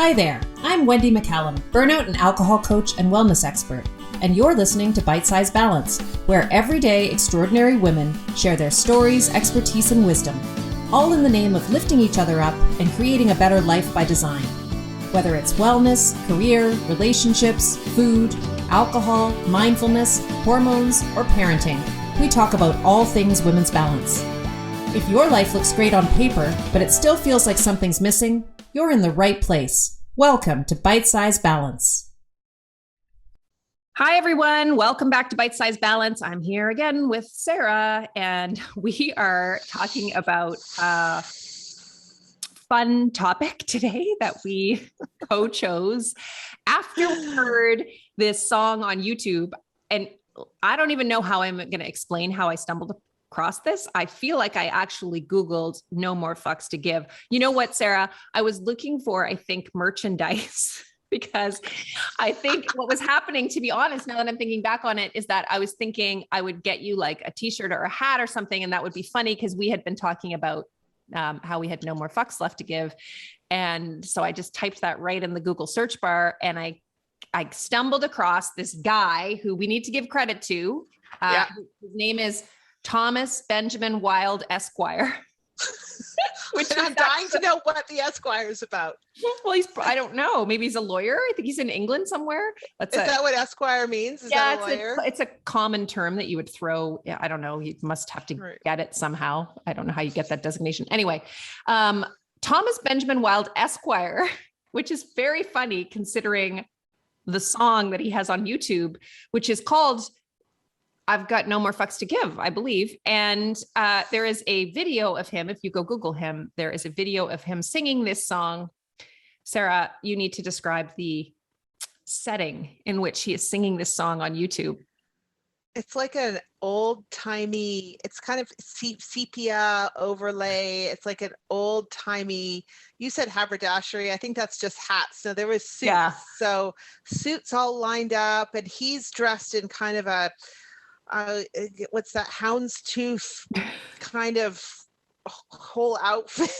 Hi there, I'm Wendy McCallum, burnout and alcohol coach and wellness expert, and you're listening to Bite Size Balance, where everyday extraordinary women share their stories, expertise, and wisdom, all in the name of lifting each other up and creating a better life by design. Whether it's wellness, career, relationships, food, alcohol, mindfulness, hormones, or parenting, we talk about all things women's balance. If your life looks great on paper, but it still feels like something's missing, you're in the right place. Welcome to Bite Size Balance. Hi, everyone. Welcome back to Bite Size Balance. I'm here again with Sarah, and we are talking about a fun topic today that we co-chose after we heard this song on YouTube. And I don't even know how I'm going to explain how I stumbled across this. I feel like I actually Googled No More Fucks to Give. You know what, Sarah? I was looking for, I think, merchandise because I think what was happening, to be honest, now that I'm thinking back on it, is that I was thinking I would get you like a t-shirt or a hat or something. And that would be funny because we had been talking about how we had no more fucks left to give. And so I just typed that right in the Google search bar, and I stumbled across this guy who we need to give credit to. His name is Thomas Benjamin Wild Esquire. Which I'm dying to know what the Esquire is about. Well, I don't know. Maybe he's a lawyer. I think he's in England somewhere. Is that what Esquire means? Is that a lawyer? It's a common term that you would throw. I don't know. You must have to get it somehow. I don't know how you get that designation. Anyway, Thomas Benjamin Wild Esquire, which is very funny considering the song that he has on YouTube, which is called I've Got No More Fucks to Give, I believe. And there is a video of him. If you go Google him, there is a video of him singing this song. Sarah, you need to describe the setting in which he is singing this song on YouTube. It's like an old timey, it's kind of sepia overlay. It's like an old timey, you said haberdashery. I think that's just hats. So there was suits. Yeah. So suits all lined up, and he's dressed in kind of a, what's that, houndstooth kind of whole outfit,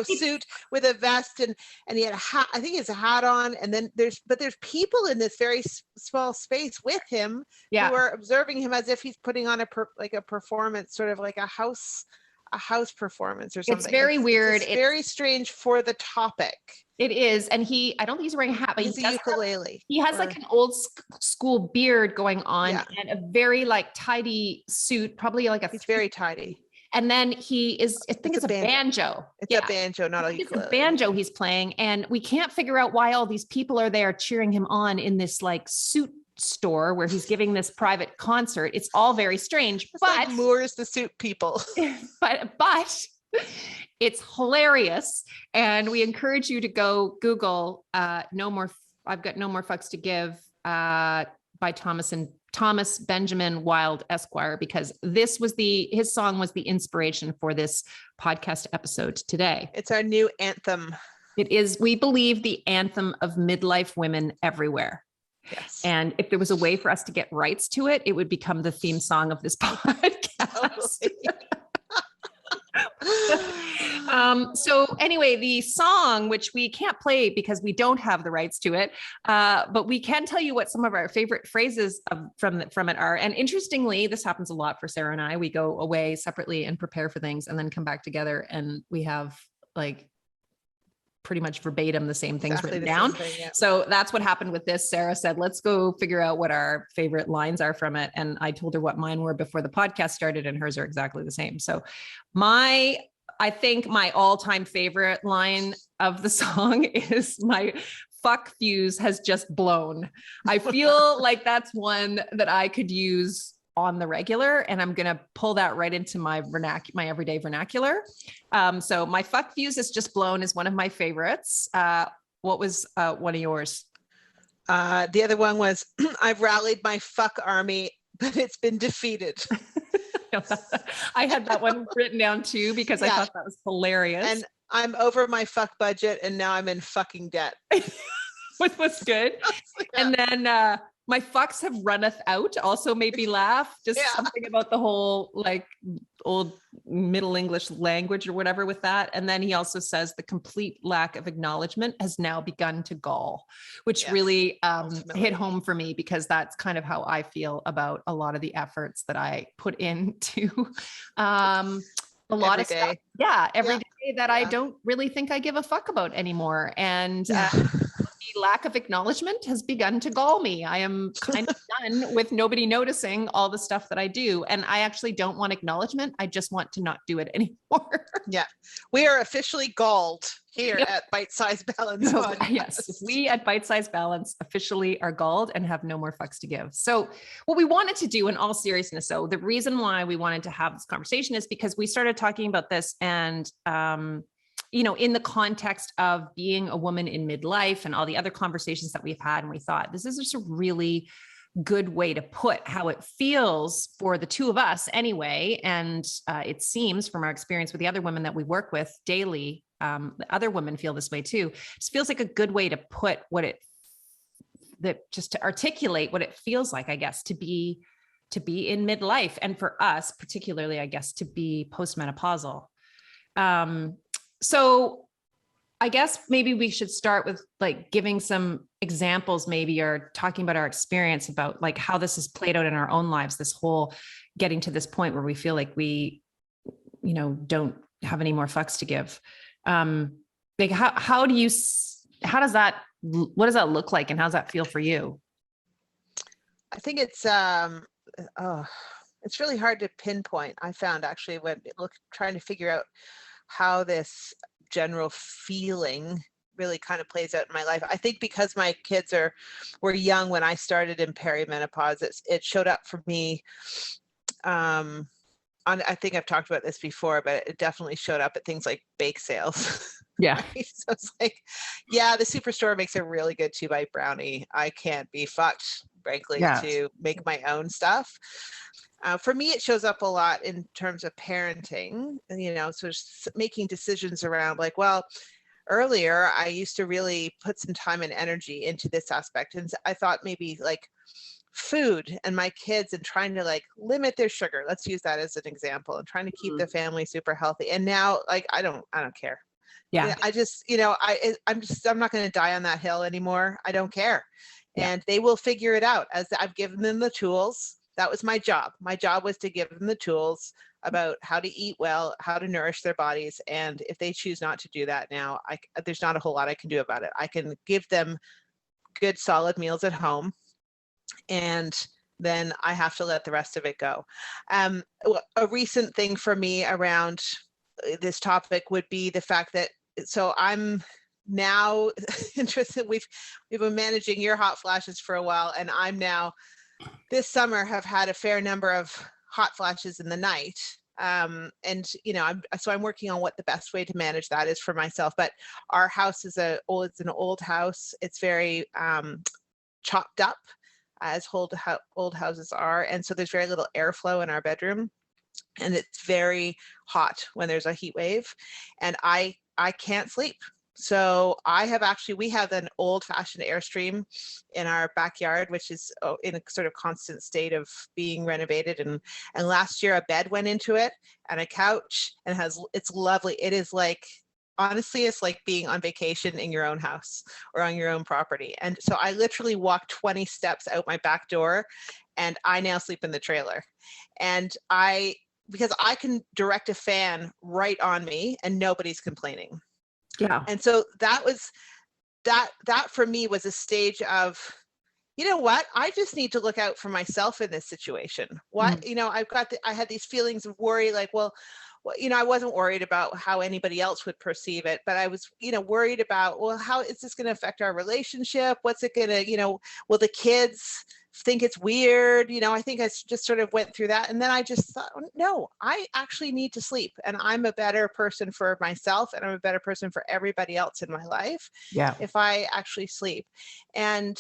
suit with a vest, and he had a hat. I think he has a hat on, and then there's people in this very small space with him who are observing him as if he's putting on a performance, sort of like a house performance or something. It's very weird. It's very strange for the topic. It is. And I don't think he's wearing a hat, but he's a ukulele. He has like an old school beard going on and a very like tidy suit, probably like he's very tidy. And then I think it's a banjo. It's a banjo, not a ukulele. It's a banjo he's playing. And we can't figure out why all these people are there cheering him on in this like suit store where he's giving this private concert. It's all very strange. It's like Moors, the suit people. But it's hilarious. And we encourage you to go Google I've Got No More Fucks to Give by Thomas Benjamin Wild Esquire, because his song was the inspiration for this podcast episode today. It's our new anthem. It is, we believe, the anthem of midlife women everywhere. Yes. And if there was a way for us to get rights to it, it would become the theme song of this podcast. So anyway, the song, which we can't play because we don't have the rights to it, but we can tell you what some of our favorite phrases from it are. And interestingly, this happens a lot for Sarah and I. We go away separately and prepare for things and then come back together, and we have like pretty much verbatim the same things written down. So that's what happened with this. Sarah said, let's go figure out what our favorite lines are from it. And I told her what mine were before the podcast started, and hers are exactly the same. So I think my all-time favorite line of the song is my fuck fuse has just blown. I feel like that's one that I could use on the regular, and I'm going to pull that right into my everyday vernacular. So my fuck fuse is just blown is one of my favorites. What was one of yours? The other one was, I've rallied my fuck army, but it's been defeated. I had that one written down too, because I thought that was hilarious. And I'm over my fuck budget, and now I'm in fucking debt. Which was good. And then my fucks have runneth out also made me laugh. Just something about the whole like Middle English language or whatever with that. And then he also says the complete lack of acknowledgement has now begun to gall, which really hit home for me, because that's kind of how I feel about a lot of the efforts that I put into a lot of stuff. Yeah. Every day that I don't really think I give a fuck about anymore. And the lack of acknowledgement has begun to gall me. I am kind of done with nobody noticing all the stuff that I do. And I actually don't want acknowledgement. I just want to not do it anymore. Yeah. We are officially galled here at Bite Size Balance. Yes. We at Bite Size Balance officially are galled and have no more fucks to give. So what we wanted to do, in all seriousness, so the reason why we wanted to have this conversation is because we started talking about this, and in the context of being a woman in midlife and all the other conversations that we've had. And we thought this is just a really good way to put how it feels for the two of us anyway. And it seems from our experience with the other women that we work with daily, the other women feel this way too. It just feels like a good way to put just to articulate what it feels like, I guess, to be in midlife. And for us, particularly, I guess, to be postmenopausal. So I guess maybe we should start with like giving some examples, maybe, or talking about our experience about like how this has played out in our own lives, this whole getting to this point where we feel like we, don't have any more fucks to give. Like what does that look like, and how does that feel for you? I think it's really hard to pinpoint. I found actually when trying to figure out how this general feeling really kind of plays out in my life. I think because my kids were young when I started in perimenopause, it showed up for me. I think I've talked about this before, but it definitely showed up at things like bake sales. Yeah. Right? So it's like, the superstore makes a really good 2-bite brownie. I can't be fucked, frankly, to make my own stuff. For me, it shows up a lot in terms of parenting, so making decisions around like, well, earlier I used to really put some time and energy into this aspect. And I thought maybe like food and my kids and trying to like limit their sugar. Let's use that as an example, and trying to keep the family super healthy. And now like, I don't care. Yeah. I just, I'm not going to die on that hill anymore. I don't care. Yeah. And they will figure it out as I've given them the tools. That was my job. My job was to give them the tools about how to eat well, how to nourish their bodies. And if they choose not to do that now, there's not a whole lot I can do about it. I can give them good, solid meals at home, and then I have to let the rest of it go. A recent thing for me around this topic would be the fact that, so I'm now interested, we've been managing your hot flashes for a while, and I'm now this summer have had a fair number of hot flashes in the night. And, I'm working on what the best way to manage that is for myself. But our house is an old house. It's very chopped up, as old houses are. And so there's very little airflow in our bedroom. And it's very hot when there's a heat wave. And I can't sleep. So we have an old-fashioned Airstream in our backyard, which is in a sort of constant state of being renovated. And last year a bed went into it and a couch, and it's lovely. It is like, honestly, it's like being on vacation in your own house or on your own property. And so I literally walked 20 steps out my back door, and I now sleep in the trailer. And because I can direct a fan right on me and nobody's complaining. Yeah. And so that for me was a stage of, you know what, I just need to look out for myself in this situation. I had these feelings of worry, like, well, I wasn't worried about how anybody else would perceive it, but I was, worried about, well, how is this going to affect our relationship? What's it going to, will the kids think it's weird? I think I just sort of went through that. And then I just thought, no, I actually need to sleep, and I'm a better person for myself, and I'm a better person for everybody else in my life. Yeah. If I actually sleep. And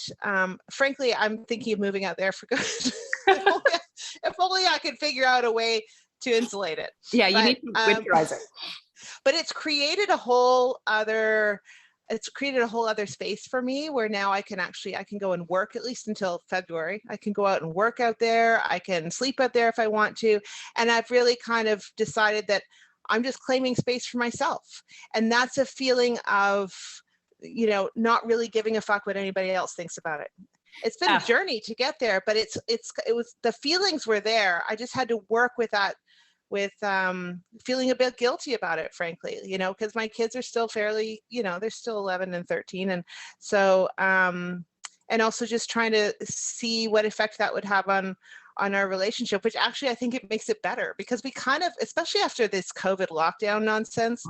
frankly, I'm thinking of moving out there for good. If only I could figure out a way to insulate it. Yeah. You need to winterize it. But it's created a whole other it's created a whole other space for me where now I can go and work at least until February. I can go out and work out there. I can sleep out there if I want to. And I've really kind of decided that I'm just claiming space for myself. And that's a feeling of, not really giving a fuck what anybody else thinks about it. It's been a journey to get there, but it was, the feelings were there. I just had to work with that, with feeling a bit guilty about it, frankly, because my kids are still fairly, they're still 11 and 13. And so, and also just trying to see what effect that would have on our relationship, which actually I think it makes it better, because we kind of, especially after this COVID lockdown nonsense,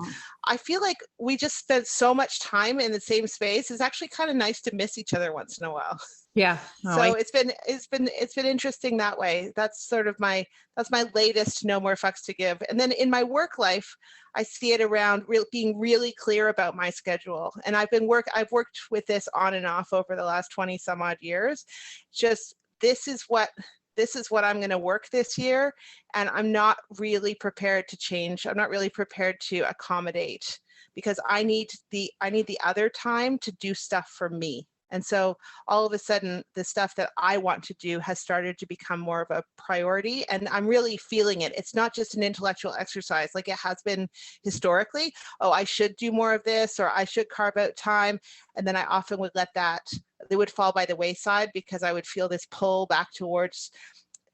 I feel like we just spent so much time in the same space. It's actually kind of nice to miss each other once in a while. Yeah. So it's been interesting that way. That's sort of that's my latest no more fucks to give. And then in my work life, I see it around being really clear about my schedule. And I've worked with this on and off over the last 20 some odd years. Just, this is what I'm going to work this year. And I'm not really prepared to change. I'm not really prepared to accommodate, because I need the other time to do stuff for me. And so all of a sudden, the stuff that I want to do has started to become more of a priority, and I'm really feeling it. It's not just an intellectual exercise like it has been historically. Oh, I should do more of this, or I should carve out time. And then I often would they would fall by the wayside, because I would feel this pull back towards,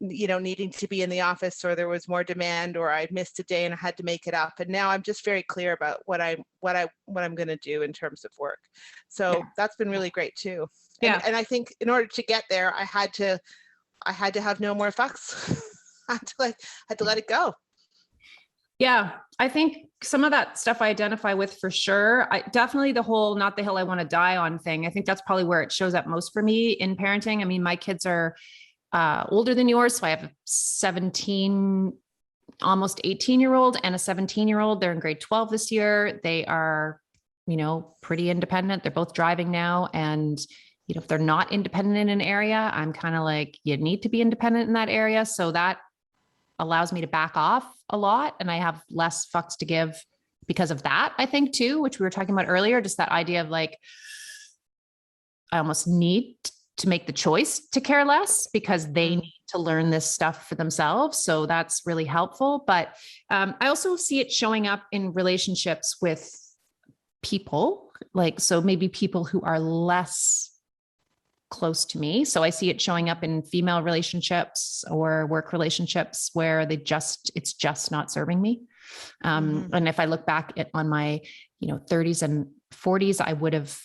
needing to be in the office, or there was more demand, or I missed a day and I had to make it up. And now I'm just very clear about what I'm going to do in terms of work. So that's been really great too. Yeah. And I think in order to get there, I had to have no more fucks. I had to let it go. Yeah. I think some of that stuff I identify with for sure. Definitely the whole not the hill I want to die on thing. I think that's probably where it shows up most for me in parenting. I mean, my kids are older than yours. So I have a 17, almost 18-year-old and a 17-year-old. They're in grade 12 this year. They are, pretty independent. They're both driving now. And, if they're not independent in an area, I'm kind of like, you need to be independent in that area. So that allows me to back off a lot. And I have less fucks to give because of that, I think too, which we were talking about earlier, just that idea of like, I almost need to make the choice to care less because they need to learn this stuff for themselves. So that's really helpful. But I also see it showing up in relationships with people, so maybe people who are less close to me. So I see it showing up in female relationships or work relationships where it's just not serving me. And if I look back on my, 30s and 40s, I would have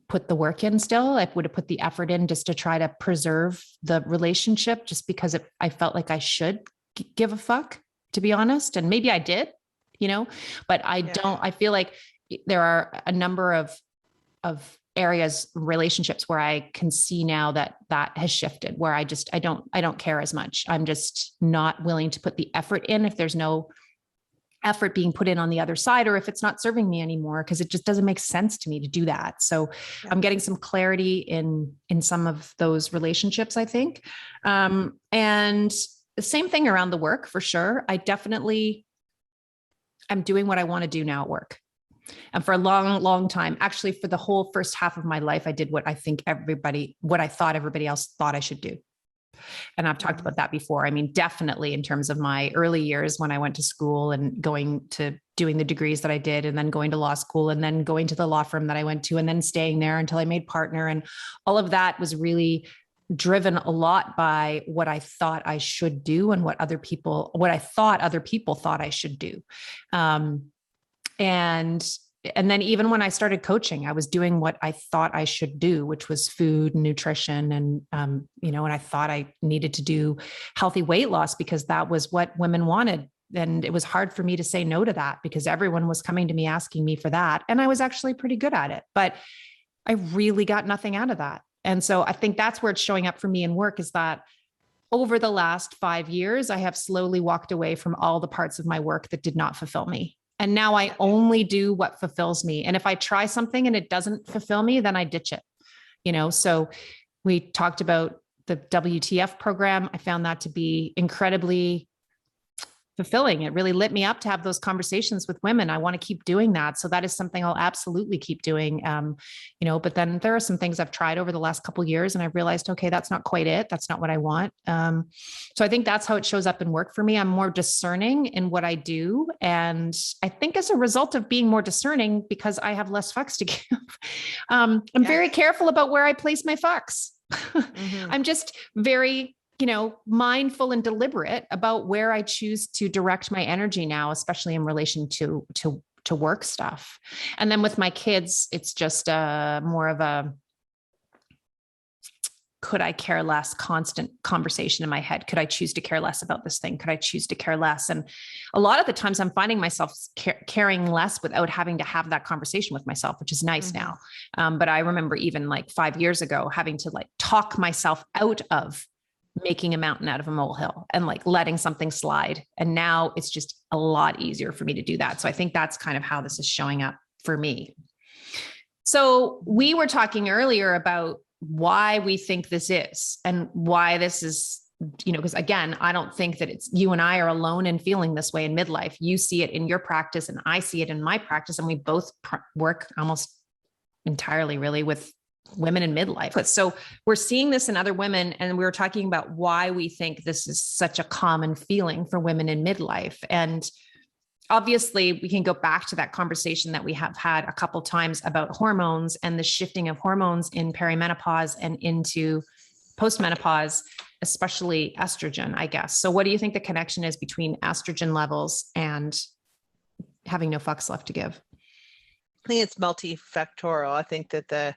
put the work in still. I would have put the effort in just to try to preserve the relationship, just because I felt like I should give a fuck, to be honest. And maybe I did, but I feel like there are a number of areas, relationships where I can see now that has shifted, where I don't care as much. I'm just not willing to put the effort in if there's no effort being put in on the other side, or if it's not serving me anymore, because it just doesn't make sense to me to do that. So I'm getting some clarity in some of those relationships, I think. And the same thing around the work for sure. I'm doing what I want to do now at work. And for a long, long time, actually for the whole first half of my life, I did what I thought everybody else thought I should do. And I've talked about that before. I mean, definitely in terms of my early years when I went to school and going to doing the degrees that I did, and then going to law school, and then going to the law firm that I went to, and then staying there until I made partner. And all of that was really driven a lot by what I thought I should do and what I thought other people thought I should do. And then even when I started coaching, I was doing what I thought I should do, which was food and nutrition. And, and I thought I needed to do healthy weight loss because that was what women wanted. And it was hard for me to say no to that because everyone was coming to me asking me for that. And I was actually pretty good at it, but I really got nothing out of that. And so I think that's where it's showing up for me in work, is that over the last 5 years, I have slowly walked away from all the parts of my work that did not fulfill me. And now I only do what fulfills me. And if I try something and it doesn't fulfill me, then I ditch it. So we talked about the WTF program. I found that to be incredibly fulfilling. It really lit me up to have those conversations with women. I want to keep doing that. So that is something I'll absolutely keep doing. But then there are some things I've tried over the last couple of years and I've realized, okay, that's not quite it. That's not what I want. So I think that's how it shows up in work for me. I'm more discerning in what I do. And I think as a result of being more discerning, because I have less fucks to give, I'm very careful about where I place my fucks. Mm-hmm. I'm just very mindful and deliberate about where I choose to direct my energy now, especially in relation to work stuff. And then with my kids, it's just more of a, could I care less constant conversation in my head? Could I choose to care less about this thing? Could I choose to care less? And a lot of the times I'm finding myself caring less without having to have that conversation with myself, which is nice now. But I remember even like 5 years ago, having to like talk myself out of making a mountain out of a molehill and like letting something slide. And now it's just a lot easier for me to do that. So I think that's kind of how this is showing up for me. So we were talking earlier about why we think this is and why this is, because again, I don't think that it's you and I are alone in feeling this way in midlife. You see it in your practice and I see it in my practice. And we both work almost entirely really with women in midlife. So we're seeing this in other women. And we were talking about why we think this is such a common feeling for women in midlife. And obviously we can go back to that conversation that we have had a couple times about hormones and the shifting of hormones in perimenopause and into postmenopause, especially estrogen, I guess. So what do you think the connection is between estrogen levels and having no fucks left to give? I think it's multifactorial. I think that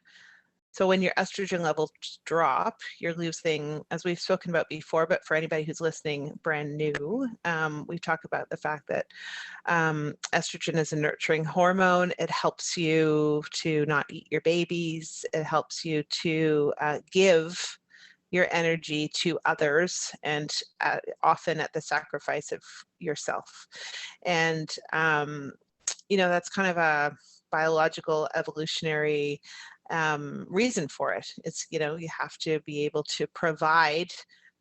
so when your estrogen levels drop, you're losing, as we've spoken about before, but for anybody who's listening brand new, we talk about the fact that estrogen is a nurturing hormone. It helps you to not eat your babies. It helps you to give your energy to others, and often at the sacrifice of yourself. And, that's kind of a biological evolutionary reason for it. It's, you have to be able to provide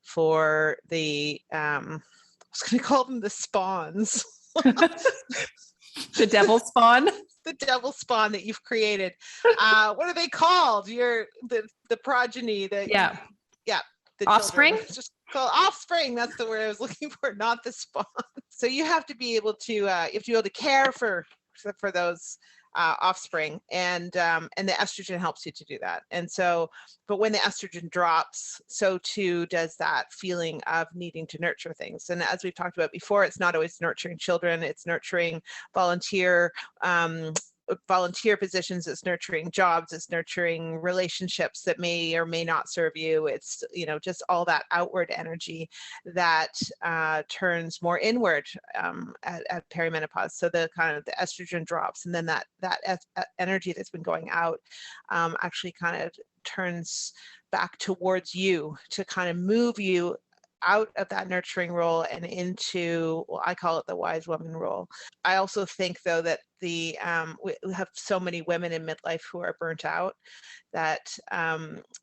for the, I was going to call them the spawns. The devil spawn? The devil spawn that you've created. What are they called? The progeny that, the offspring? Just called offspring. That's the word I was looking for, not the spawn. So you have to be able to, care for those offspring, and the estrogen helps you to do that. And so, but when the estrogen drops, so too does that feeling of needing to nurture things. And as we've talked about before, it's not always nurturing children, it's nurturing volunteer positions, it's nurturing jobs, it's nurturing relationships that may or may not serve you. It's, just all that outward energy that turns more inward at perimenopause. So the kind of the estrogen drops, and then that energy that's been going out actually kind of turns back towards you to kind of move you out of that nurturing role and into, well, I call it the wise woman role. I also think, though, that we have so many women in midlife who are burnt out that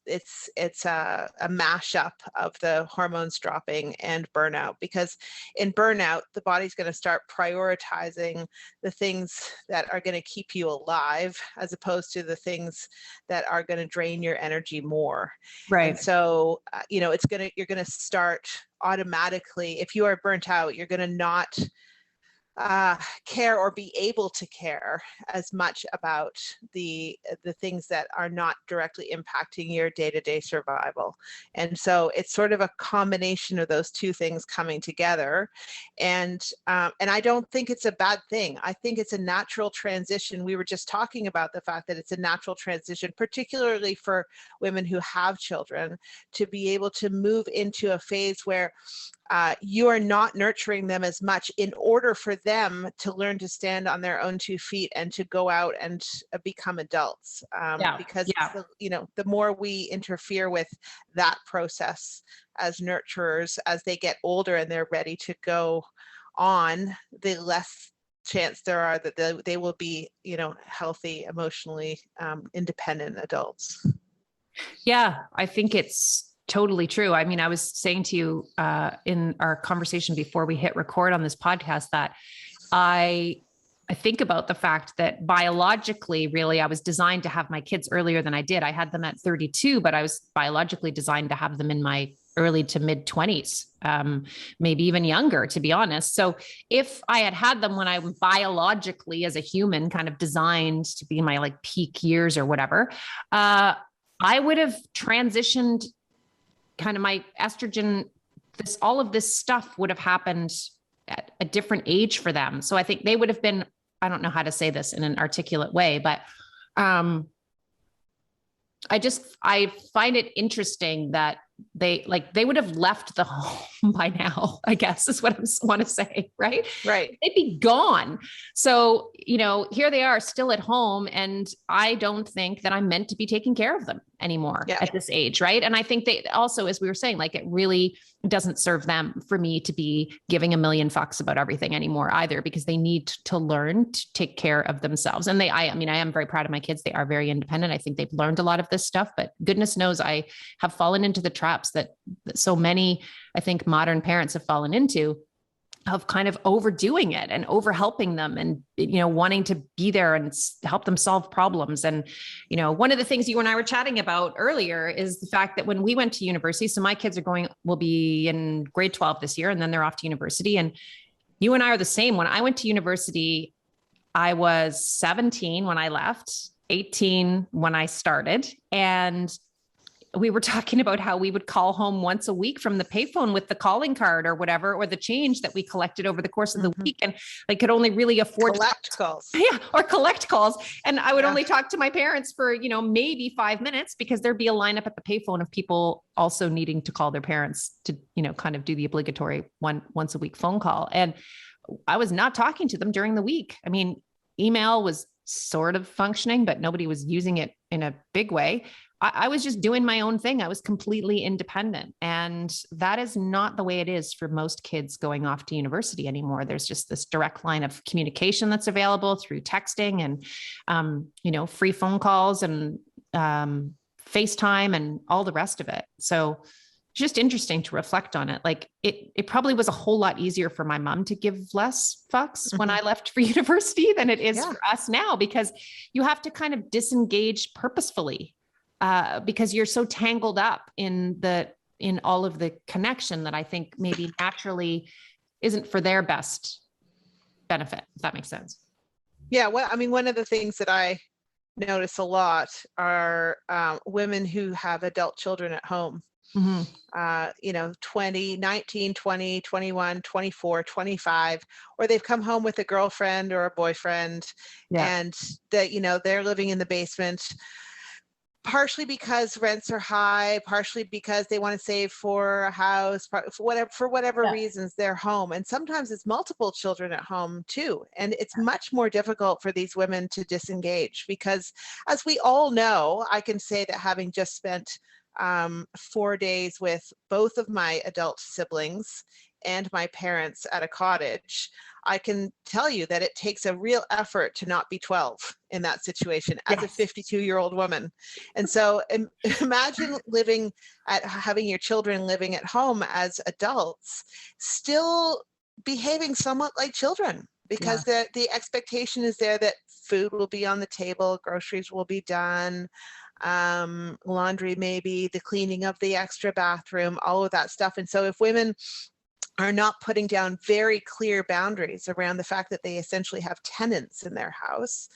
it's a mashup of the hormones dropping and burnout, because in burnout, the body's going to start prioritizing the things that are going to keep you alive as opposed to the things that are going to drain your energy more. Right. And so, you're going to start automatically, if you are burnt out, you're going to not care or be able to care as much about the things that are not directly impacting your day-to-day survival. And so it's sort of a combination of those two things coming together. And I don't think it's a bad thing. I think it's a natural transition. We were just talking about the fact that it's a natural transition, particularly for women who have children, to be able to move into a phase where you are not nurturing them as much in order for them to learn to stand on their own 2 feet and to go out and become adults. Because the more we interfere with that process as nurturers, as they get older and they're ready to go on, the less chance there are that they will be, healthy, emotionally independent adults. Yeah, I think it's totally true. I mean, I was saying to you in our conversation before we hit record on this podcast that I think about the fact that biologically, really, I was designed to have my kids earlier than I did. I had them at 32, but I was biologically designed to have them in my early to mid 20s, maybe even younger, to be honest. So if I had them when I was biologically as a human kind of designed to be my like peak years or whatever, I would have transitioned kind of my estrogen, all of this stuff would have happened at a different age for them. So I think they would have been, I don't know how to say this in an articulate way, but I find it interesting that they would have left the home by now, I guess is what I want to say. Right. Right. They'd be gone. So, here they are still at home. And I don't think that I'm meant to be taking care of them anymore at this age. Right. And I think they also, as we were saying, like it really doesn't serve them for me to be giving a million fucks about everything anymore either, because they need to learn to take care of themselves. And I am very proud of my kids. They are very independent. I think they've learned a lot of this stuff, but goodness knows I have fallen into the traps that so many, I think, modern parents have fallen into, of kind of overdoing it and over helping them and, wanting to be there and help them solve problems. And, one of the things you and I were chatting about earlier is the fact that when we went to university, so my kids will be in grade 12 this year, and then they're off to university. And you and I are the same. When I went to university, I was 17 when I left, 18 when I started. And we were talking about how we would call home once a week from the payphone with the calling card or whatever, or the change that we collected over the course of the week. And I could only really afford collect calls. Yeah. Or collect calls. And I would only talk to my parents for, maybe 5 minutes, because there'd be a lineup at the payphone of people also needing to call their parents to, kind of do the obligatory once a week phone call. And I was not talking to them during the week. I mean, email was sort of functioning, but nobody was using it in a big way. I was just doing my own thing. I was completely independent. And that is not the way it is for most kids going off to university anymore. There's just this direct line of communication that's available through texting and, free phone calls and FaceTime and all the rest of it. So it's just interesting to reflect on it. Like it probably was a whole lot easier for my mom to give less fucks when I left for university than it is for us now, because you have to kind of disengage purposefully. Because you're so tangled up in all of the connection that I think maybe naturally isn't for their best benefit, if that makes sense. Yeah. Well, I mean, one of the things that I notice a lot are women who have adult children at home. Mm-hmm. 19, 20, 21, 24, 25, or they've come home with a girlfriend or a boyfriend and that, they're living in the basement, partially because rents are high, partially because they want to save for a house, for whatever reasons they're home. And sometimes it's multiple children at home too. And it's much more difficult for these women to disengage because, as we all know, I can say that having just spent 4 days with both of my adult siblings and my parents at a cottage, I can tell you that it takes a real effort to not be 12 in that situation as a 52-year-old woman. And so imagine having your children living at home as adults, still behaving somewhat like children, because the expectation is there that food will be on the table, groceries will be done, laundry, maybe the cleaning of the extra bathroom, all of that stuff. And so if women are not putting down very clear boundaries around the fact that they essentially have tenants in their house,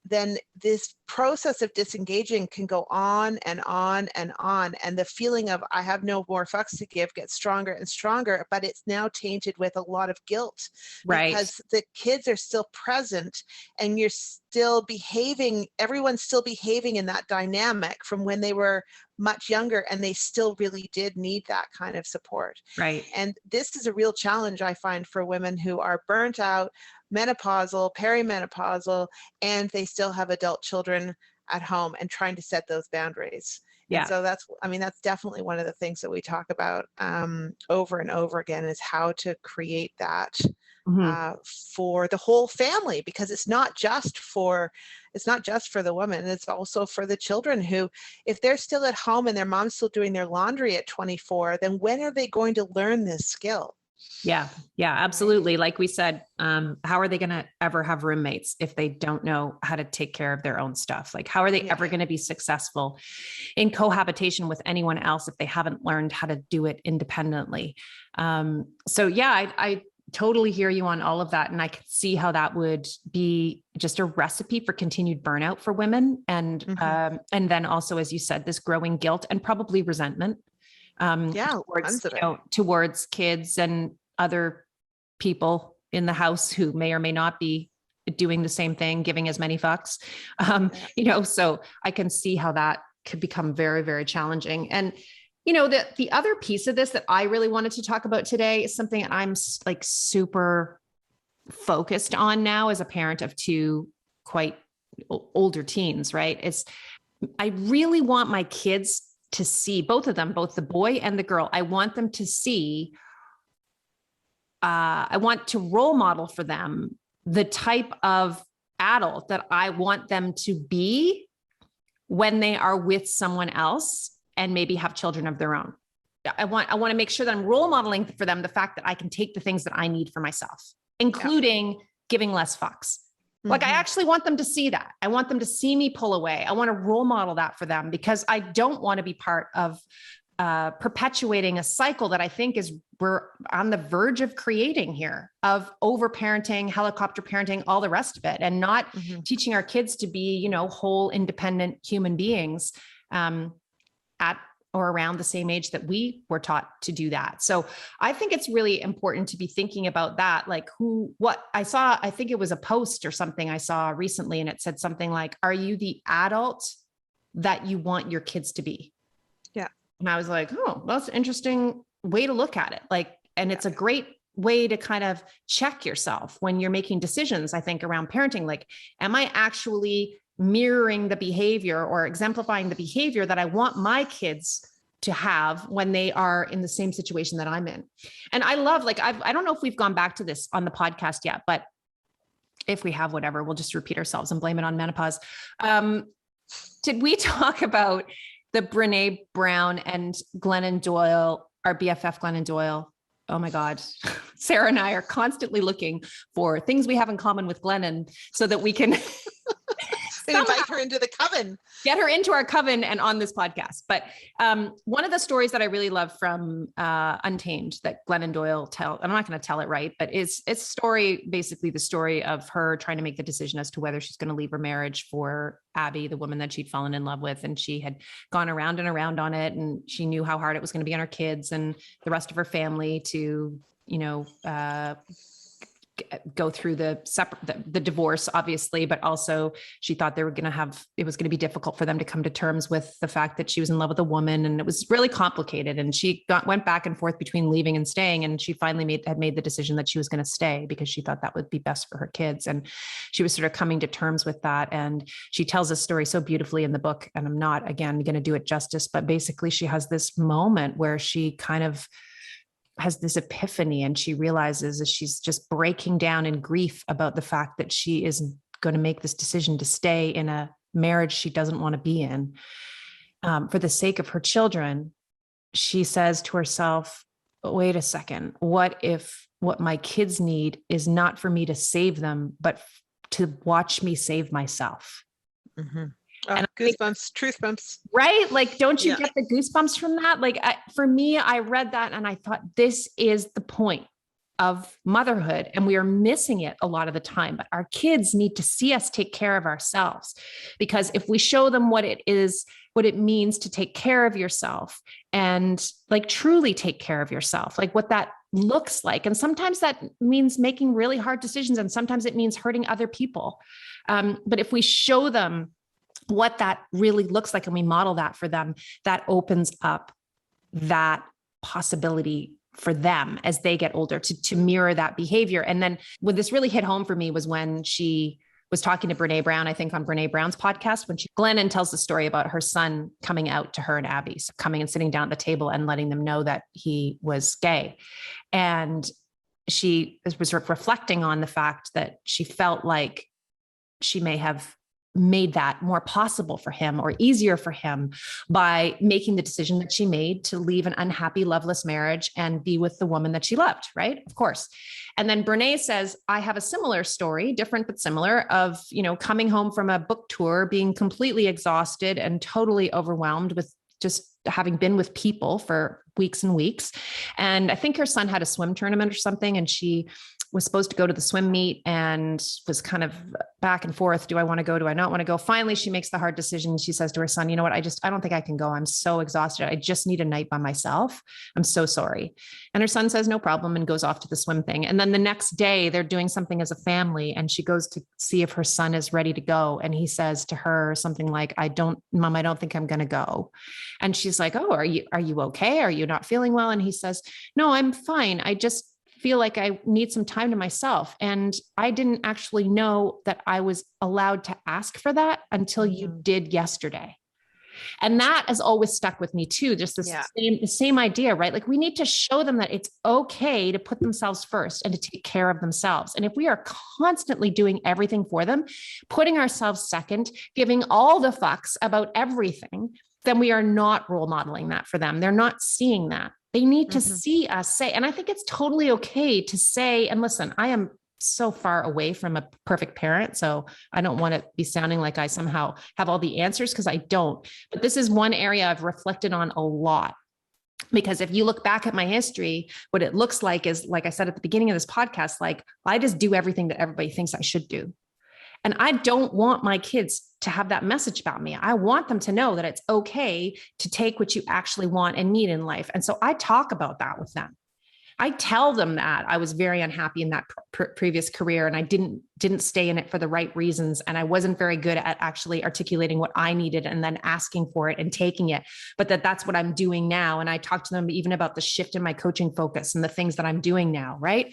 then this process of disengaging can go on and on and on. And the feeling of I have no more fucks to give gets stronger and stronger, but it's now tainted with a lot of guilt, because the kids are still present and you're still behaving, everyone's still behaving in that dynamic from when they were much younger, and they still really did need that kind of support. Right. And this is a real challenge, I find, for women who are burnt out, menopausal, perimenopausal, and they still have adult children at home and trying to set those boundaries. Yeah. And so that's definitely one of the things that we talk about over and over again, is how to create that for the whole family, because it's not just for the woman, it's also for the children, who, if they're still at home and their mom's still doing their laundry at 24, then when are they going to learn this skill? Yeah, absolutely. Like we said, how are they going to ever have roommates if they don't know how to take care of their own stuff? Like, how are they ever going to be successful in cohabitation with anyone else if they haven't learned how to do it independently? I totally hear you on all of that. And I can see how that would be just a recipe for continued burnout for women. And then also, as you said, this growing guilt and probably resentment towards kids and other people in the house who may or may not be doing the same thing, giving as many fucks. So I can see how that could become very, very challenging. And, the other piece of this that I really wanted to talk about today is something that I'm like super focused on now as a parent of two quite older teens, right? I really want my kids to see, both of them, both the boy and the girl. I want them to see, I want to role model for them the type of adult that I want them to be when they are with someone else and maybe have children of their own. I want to make sure that I'm role modeling for them the fact that I can take the things that I need for myself, including giving less fucks. Like, I actually want them to see that. I want them to see me pull away. I want to role model that for them, because I don't want to be part of perpetuating a cycle that I think we're on the verge of creating here, of over-parenting, helicopter parenting, all the rest of it, and not teaching our kids to be, whole, independent human beings at or around the same age that we were taught to do that. So I think it's really important to be thinking about that. Like, I think it was a post or something I saw recently, and it said something like, are you the adult that you want your kids to be? Yeah. And I was like, oh, that's an interesting way to look at it. Like, and it's a great way to kind of check yourself when you're making decisions, I think, around parenting. Like, am I actually mirroring the behavior or exemplifying the behavior that I want my kids to have when they are in the same situation that I'm in? And I love, I don't know if we've gone back to this on the podcast yet, but if we have, whatever, we'll just repeat ourselves and blame it on menopause. Did we talk about the Brene Brown and Glennon Doyle, our BFF Glennon Doyle? Oh my God. Sarah and I are constantly looking for things we have in common with Glennon so that we can invite her into the coven, get her into our coven and on this podcast. But one of the stories that I really love from Untamed that Glennon Doyle tells, I'm not going to tell it right, but it's basically the story of her trying to make the decision as to whether she's going to leave her marriage for Abby, the woman that she'd fallen in love with. And she had gone around and around on it. And she knew how hard it was going to be on her kids and the rest of her family to, go through the divorce, obviously, but also she thought it was going to be difficult for them to come to terms with the fact that she was in love with a woman, and it was really complicated. And she went back and forth between leaving and staying. And she finally had made the decision that she was going to stay because she thought that would be best for her kids. And she was sort of coming to terms with that. And she tells a story so beautifully in the book, and I'm not, again, going to do it justice, but basically she has this moment where she kind of has this epiphany, and she realizes that she's just breaking down in grief about the fact that she is going to make this decision to stay in a marriage she doesn't want to be in for the sake of her children. She says to herself, wait a second, what if what my kids need is not for me to save them, but to watch me save myself? Mm-hmm. And goosebumps, truth bumps. Right? Like, don't you get the goosebumps from that? Like, for me, I read that and I thought, this is the point of motherhood, and we are missing it a lot of the time. But our kids need to see us take care of ourselves, because if we show them what it means to take care of yourself and like truly take care of yourself, like what that looks like. And sometimes that means making really hard decisions, and sometimes it means hurting other people. But if we show them what that really looks like and we model that for them, that opens up that possibility for them as they get older to mirror that behavior. And then when this really hit home for me was when she was talking to Brene Brown, I think on Brene Brown's podcast, when Glennon tells the story about her son coming out to her and Abby, so coming and sitting down at the table and letting them know that he was gay. And she was reflecting on the fact that she felt like she may have made that more possible for him or easier for him by making the decision that she made to leave an unhappy, loveless marriage and be with the woman that she loved, right? Of course. And then Brene says, I have a similar story, different but similar, of, coming home from a book tour, being completely exhausted and totally overwhelmed with just having been with people for weeks and weeks. And I think her son had a swim tournament or something, and she was supposed to go to the swim meet and was kind of back and forth. Do I want to go? Do I not want to go? Finally, she makes the hard decision. She says to her son, you know what? I don't think I can go. I'm so exhausted. I just need a night by myself. I'm so sorry. And her son says, no problem, and goes off to the swim thing. And then the next day they're doing something as a family, and she goes to see if her son is ready to go. And he says to her something like, Mom, I don't think I'm going to go. And she's like, oh, are you okay? Are you not feeling well? And he says, no, I'm fine. I just feel like I need some time to myself. And I didn't actually know that I was allowed to ask for that until you did yesterday. And that has always stuck with me too. Just the same idea, right? Like we need to show them that it's okay to put themselves first and to take care of themselves. And if we are constantly doing everything for them, putting ourselves second, giving all the fucks about everything, then we are not role modeling that for them. They're not seeing that. They need to see us say, and I think it's totally okay to say, and listen, I am so far away from a perfect parent, so I don't want to be sounding like I somehow have all the answers, because I don't. But this is one area I've reflected on a lot. Because if you look back at my history, what it looks like is, like I said at the beginning of this podcast, like I just do everything that everybody thinks I should do. And I don't want my kids to have that message about me. I want them to know that it's okay to take what you actually want and need in life. And so I talk about that with them. I tell them that I was very unhappy in that previous career, and I didn't stay in it for the right reasons. And I wasn't very good at actually articulating what I needed and then asking for it and taking it, but that's what I'm doing now. And I talk to them even about the shift in my coaching focus and the things that I'm doing now, right?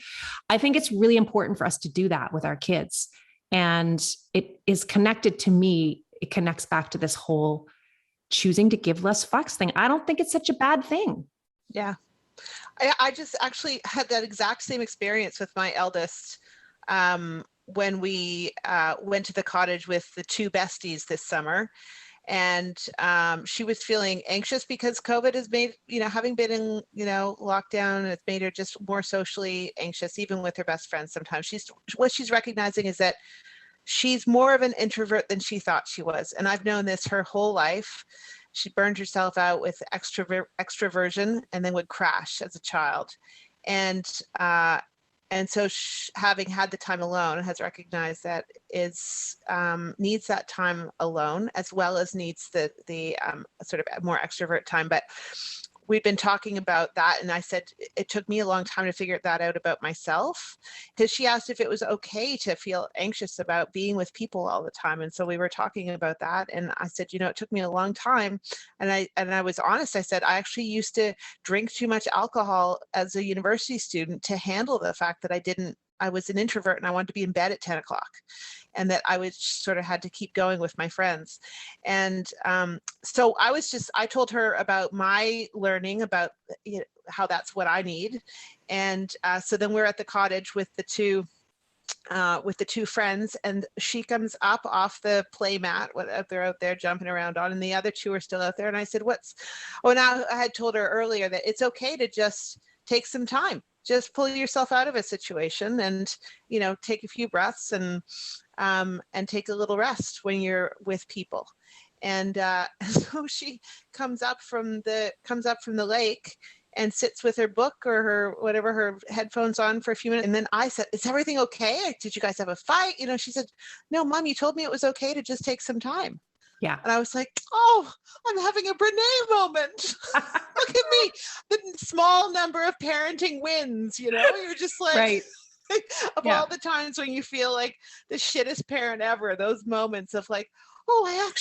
I think it's really important for us to do that with our kids. And it is connected to me. It connects back to this whole choosing to give less fucks thing. I don't think it's such a bad thing. Yeah. I just actually had that exact same experience with my eldest when we went to the cottage with the two besties this summer. And she was feeling anxious because COVID has made, having been in, lockdown, it's made her just more socially anxious, even with her best friends. Sometimes what she's recognizing is that she's more of an introvert than she thought she was. And I've known this her whole life. She burned herself out with extroversion and then would crash as a child. And so having had the time alone, has recognized that needs that time alone, as well as needs the sort of more extrovert time. But we've been talking about that, and I said it took me a long time to figure that out about myself, because she asked if it was okay to feel anxious about being with people all the time. And so we were talking about that, and I said, it took me a long time, and I was honest. I said I actually used to drink too much alcohol as a university student to handle the fact that I was an introvert and I wanted to be in bed at 10 o'clock, and that I was sort of had to keep going with my friends. And so I told her about my learning about how that's what I need. And so then we're at the cottage with the two friends, and she comes up off the play mat, what they're out there jumping around on, and the other two are still out there. And I said, now I had told her earlier that it's okay to just take some time. Just pull yourself out of a situation and, take a few breaths and take a little rest when you're with people. And so she comes up from the lake and sits with her book or her headphones on for a few minutes. And then I said, is everything okay? Did you guys have a fight? She said, no, Mom, you told me it was okay to just take some time. Yeah. And I was like, oh, I'm having a Brene moment. Look at me. The small number of parenting wins, you're just like, right. All the times when you feel like the shittest parent ever, those moments of like, oh,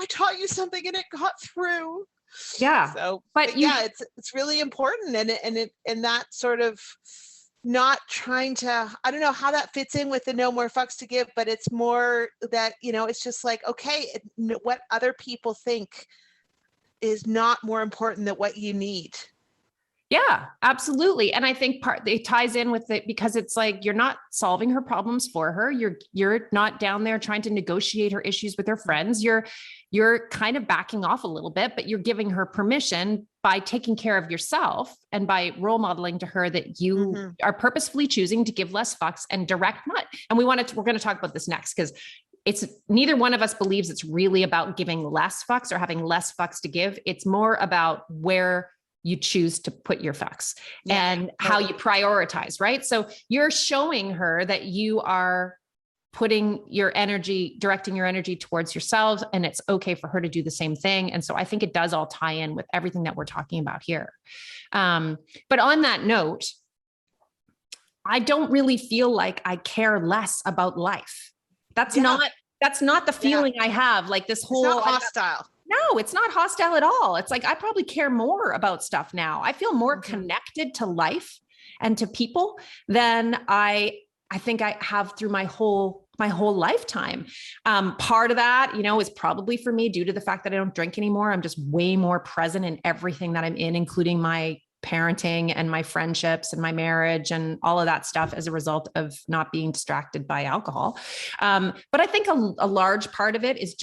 I taught you something and it got through. Yeah. So, but it's really important. And that sort of not trying to, I don't know how that fits in with the no more fucks to give, but it's more that, it's just like, okay, what other people think is not more important than what you need. Yeah, absolutely. And I think it ties in with it because it's like, you're not solving her problems for her. You're not down there trying to negotiate her issues with her friends. You're kind of backing off a little bit, but you're giving her permission by taking care of yourself and by role modeling to her that you are purposefully choosing to give less fucks and direct not. And we're going to talk about this next, because it's neither one of us believes it's really about giving less fucks or having less fucks to give. It's more about where you choose to put your fucks and how you prioritize, right? So you're showing her that you are putting your energy, directing your energy towards yourself, and it's okay for her to do the same thing. And so I think it does all tie in with everything that we're talking about here. But on that note, I don't really feel like I care less about life. That's not the feeling I have. Like this whole, it's not hostile. No, it's not hostile at all. It's like, I probably care more about stuff now. I feel more connected to life and to people than I think I have through my whole lifetime. Part of that, is probably for me due to the fact that I don't drink anymore. I'm just way more present in everything that I'm in, including my parenting and my friendships and my marriage and all of that stuff as a result of not being distracted by alcohol. But I think a large part of it is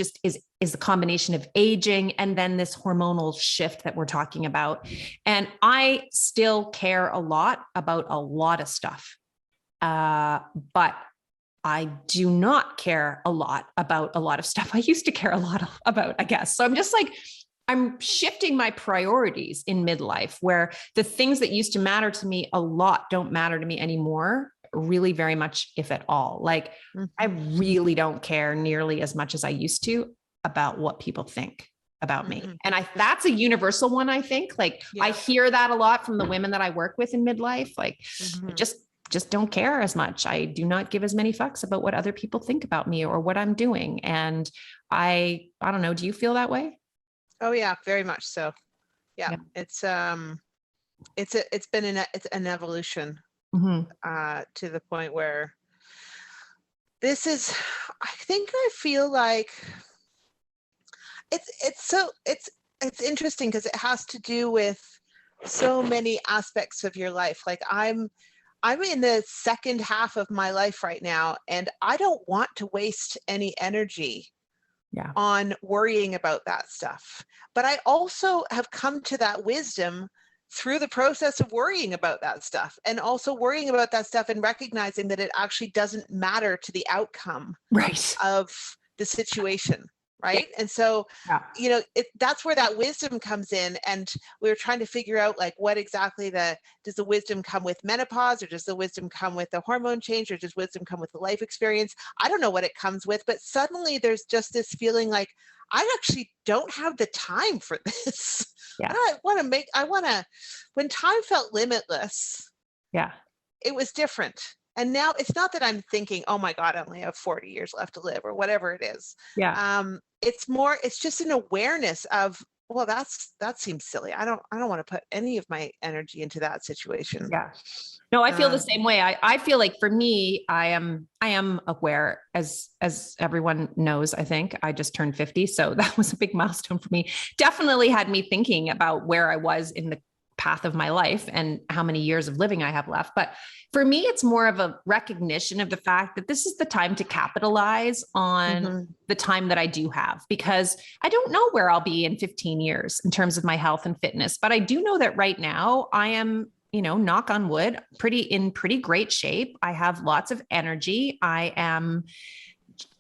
the combination of aging and then this hormonal shift that we're talking about. And I still care a lot about a lot of stuff. But I do not care a lot about a lot of stuff I used to care a lot about, I guess. So I'm just like, I'm shifting my priorities in midlife, where the things that used to matter to me a lot don't matter to me anymore, really very much, if at all. Like I really don't care nearly as much as I used to about what people think about me. And that's a universal one, I think. Like I hear that a lot from the women that I work with in midlife. Like just don't care as much. I do not give as many fucks about what other people think about me or what I'm doing. And I don't know. Do you feel that way? Oh yeah, very much so. Yeah. It's been an evolution to the point where I feel like it's interesting because it has to do with so many aspects of your life. Like I'm in the second half of my life right now, and I don't want to waste any energy on worrying about that stuff. But I also have come to that wisdom through the process of worrying about that stuff, and also worrying about that stuff and recognizing that it actually doesn't matter to the outcome of the situation. Right. And so, that's where that wisdom comes in. And we were trying to figure out, like, what exactly does the wisdom come with menopause, or does the wisdom come with the hormone change, or does wisdom come with the life experience? I don't know what it comes with, but suddenly there's just this feeling like I actually don't have the time for this. Yeah. When time felt limitless. Yeah. It was different. And now it's not that I'm thinking, oh my God, I only have 40 years left to live, or whatever it is. Yeah. It's just an awareness of, well, that seems silly. I don't want to put any of my energy into that situation. Yeah. No, I feel the same way. I feel like for me, I am aware, as everyone knows. I think I just turned 50. So that was a big milestone for me. Definitely had me thinking about where I was in the path of my life and how many years of living I have left. But for me, it's more of a recognition of the fact that this is the time to capitalize on the time that I do have, because I don't know where I'll be in 15 years in terms of my health and fitness. But I do know that right now I am, knock on wood, in pretty great shape. I have lots of energy. I am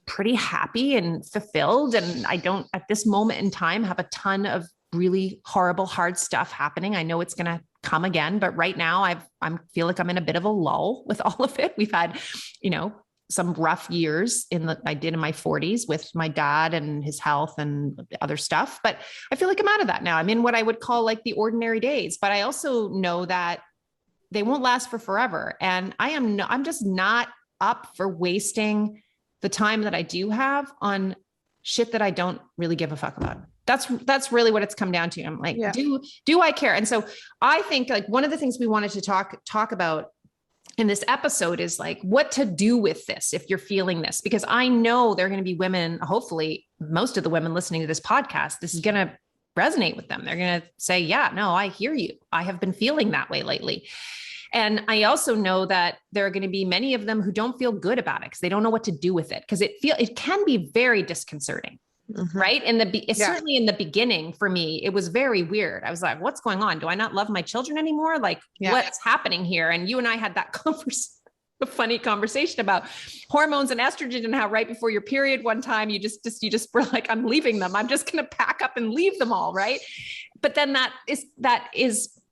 pretty happy and fulfilled. And I don't, at this moment in time, have a ton of really horrible, hard stuff happening. I know it's going to come again, but right now I feel like I'm in a bit of a lull with all of it. We've had, some rough years I did in my 40s with my dad and his health and other stuff, but I feel like I'm out of that now. I'm in what I would call like the ordinary days, but I also know that they won't last for forever. And I'm just not up for wasting the time that I do have on shit that I don't really give a fuck about. That's really what it's come down to. I'm like, do I care? And so I think, like, one of the things we wanted to talk about in this episode is like what to do with this if you're feeling this, because I know there are going to be women, hopefully most of the women listening to this podcast, this is going to resonate with them. They're going to say, yeah, no, I hear you. I have been feeling that way lately. And I also know that there are going to be many of them who don't feel good about it because they don't know what to do with it, because it can be very disconcerting. Mm-hmm. Right. Certainly in the beginning for me, it was very weird. I was like, what's going on? Do I not love my children anymore? Like what's happening here? And you and I had that a funny conversation about hormones and estrogen and how right before your period one time, you just were like, I'm leaving them. I'm just going to pack up and leave them all. Right. But then that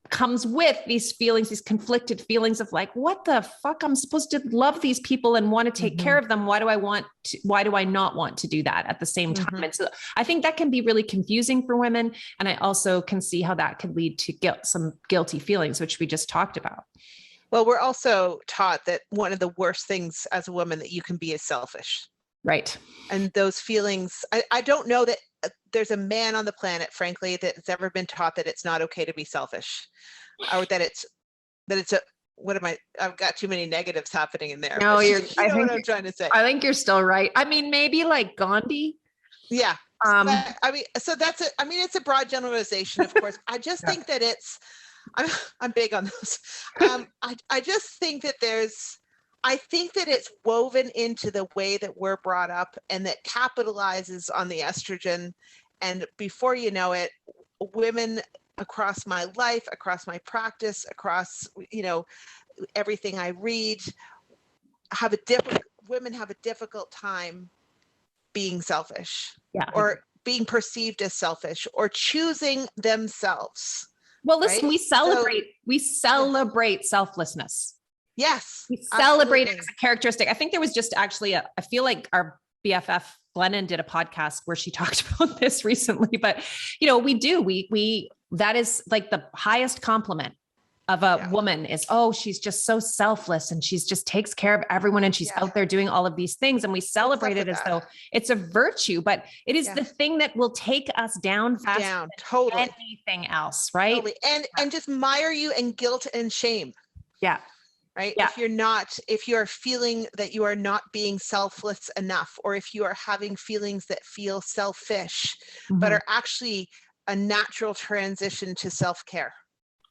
comes with these feelings, these conflicted feelings of like, what the fuck? I'm supposed to love these people and want to take care of them. Why do I not want to do that at the same time? And so I think that can be really confusing for women. And I also can see how that could lead to some guilty feelings, which we just talked about. Well, we're also taught that one of the worst things as a woman that you can be is selfish. Right. And those feelings, I don't know that there's a man on the planet, frankly, that's ever been taught that it's not okay to be selfish, or that it's I've got too many negatives happening in there. No, I think what I'm trying to say. I think you're still right. I mean, maybe like Gandhi. Yeah. It's a broad generalization, of course. I just think that I'm big on this. I just think that it's woven into the way that we're brought up, and that capitalizes on the estrogen. And before you know it, women across my life, across my practice, across, everything I read, women have a difficult time being selfish, or being perceived as selfish, or choosing themselves. Well, listen, right? we celebrate selflessness. Yes. We celebrate it as a characteristic. I think there was just actually I feel like our BFF Glennon did a podcast where she talked about this recently, but that is like the highest compliment of a woman is, oh, she's just so selfless and she's just takes care of everyone. And she's out there doing all of these things. And we celebrate it as though it's a virtue, but it is the thing that will take us down faster than totally anything else. Right. Totally. And just mire you in guilt and shame. Yeah. Right. Yeah. If you are feeling that you are not being selfless enough, or if you are having feelings that feel selfish, but are actually a natural transition to self-care.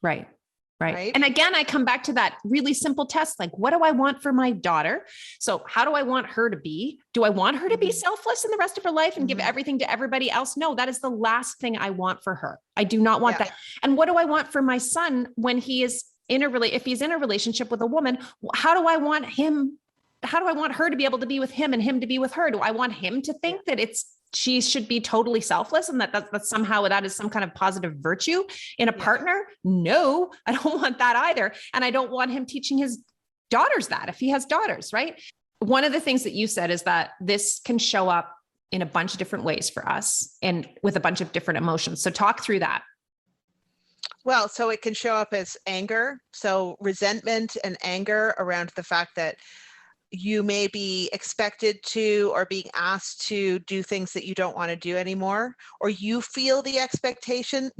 Right. And again, I come back to that really simple test. Like, what do I want for my daughter? So how do I want her to be? Do I want her to be selfless in the rest of her life and give everything to everybody else? No, that is the last thing I want for her. I do not want that. And what do I want for my son when he is if he's in a relationship with a woman? How do I want her to be able to be with him and him to be with her? Do I want him to think that she should be totally selfless and that somehow that is some kind of positive virtue in a partner? No, I don't want that either. And I don't want him teaching his daughters that if he has daughters, right? One of the things that you said is that this can show up in a bunch of different ways for us and with a bunch of different emotions. So talk through that. Well, so it can show up as anger. So resentment and anger around the fact that you may be expected to or being asked to do things that you don't want to do anymore, or you feel the expectation.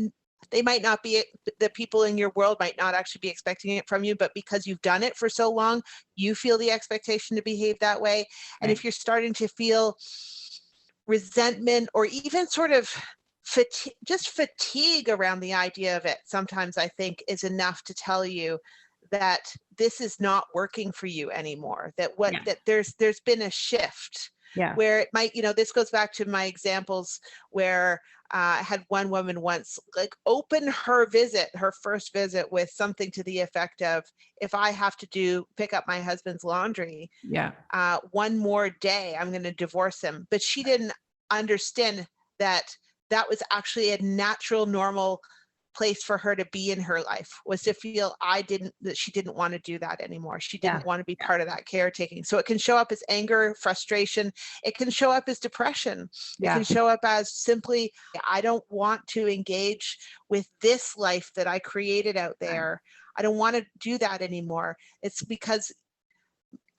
They might not be, the people in your world might not actually be expecting it from you, but because you've done it for so long, you feel the expectation to behave that way. And if you're starting to feel resentment or even sort of fatigue around the idea of it, sometimes I think is enough to tell you that this is not working for you anymore, that there's been a shift where it might, this goes back to my examples where I had one woman once like open her first visit with something to the effect of, if I have to pick up my husband's laundry one more day, I'm going to divorce him. But she didn't understand that was actually a natural, normal place for her to be in her life, was to feel that she didn't want to do that anymore. She didn't want to be part of that caretaking. So it can show up as anger, frustration. It can show up as depression. It can show up as simply, I don't want to engage with this life that I created out there. I don't want to do that anymore. It's because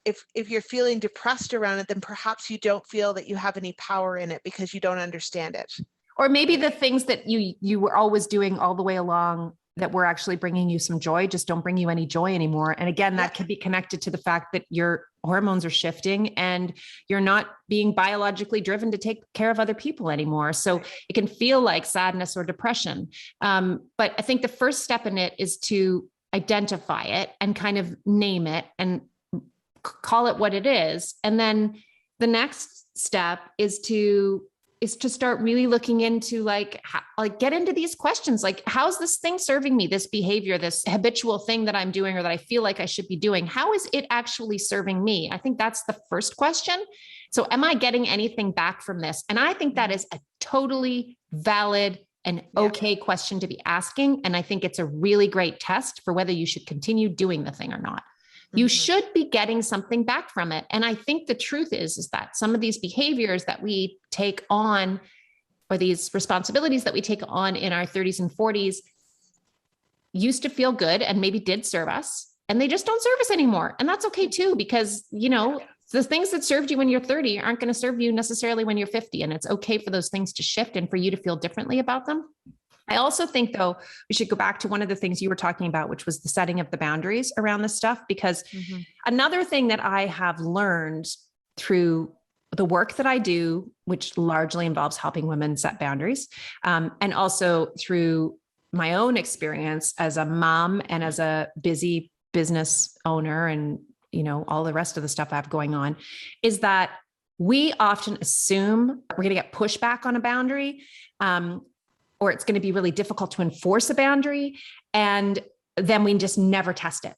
if you're feeling depressed around it, then perhaps you don't feel that you have any power in it because you don't understand it. Or maybe the things that you were always doing all the way along that we're actually bringing you some joy, just don't bring you any joy anymore. And again, that could be connected to the fact that your hormones are shifting and you're not being biologically driven to take care of other people anymore. So it can feel like sadness or depression. But I think the first step in it is to identify it and kind of name it and call it what it is. And then the next step is to start really looking into get into these questions. Like, how's this thing serving me? This behavior, this habitual thing that I'm doing, or that I feel like I should be doing, how is it actually serving me? I think that's the first question. So am I getting anything back from this? And I think that is a totally valid and okay question to be asking. And I think it's a really great test for whether you should continue doing the thing or not. You should be getting something back from it. And I think the truth is that some of these behaviors that we take on, or these responsibilities that we take on in our 30s and 40s, used to feel good and maybe did serve us, and they just don't serve us anymore. And that's okay too, because, the things that served you when you're 30 aren't going to serve you necessarily when you're 50. And it's okay for those things to shift and for you to feel differently about them. I also think, though, we should go back to one of the things you were talking about, which was the setting of the boundaries around this stuff, because another thing that I have learned through the work that I do, which largely involves helping women set boundaries, and also through my own experience as a mom and as a busy business owner and, all the rest of the stuff I have going on, is that we often assume we're going to get pushback on a boundary, or it's going to be really difficult to enforce a boundary. And then we just never test it.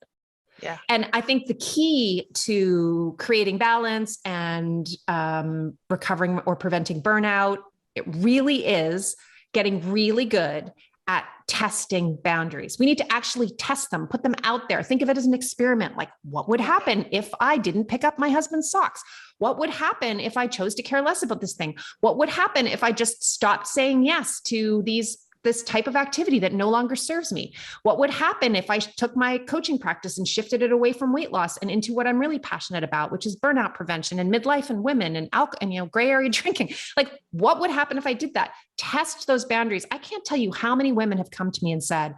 Yeah. And I think the key to creating balance and recovering or preventing burnout, it really is getting really good at testing boundaries. We need to actually test them, put them out there. Think of it as an experiment. Like, what would happen if I didn't pick up my husband's socks? What would happen if I chose to care less about this thing? What would happen if I just stopped saying yes to this type of activity that no longer serves me? What would happen if I took my coaching practice and shifted it away from weight loss and into what I'm really passionate about, which is burnout prevention and midlife and women and alcohol and, gray area drinking? Like, what would happen if I did that? Test those boundaries. I can't tell you how many women have come to me and said,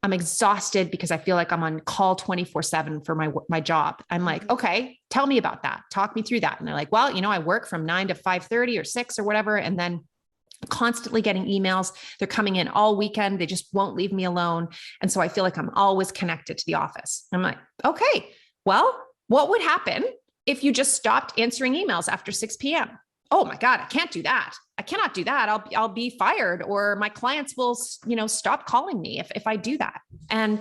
I'm exhausted because I feel like I'm on call 24/7 for my job. I'm like, okay, tell me about that. Talk me through that. And they're like, well, I work from 9 to 5:30 or 6 or whatever. And then constantly getting emails. They're coming in all weekend. They just won't leave me alone. And so I feel like I'm always connected to the office. I'm like, okay, well, what would happen if you just stopped answering emails after 6 p.m.? Oh my God, I can't do that. I cannot do that. I'll be fired, or my clients will, stop calling me if I do that. And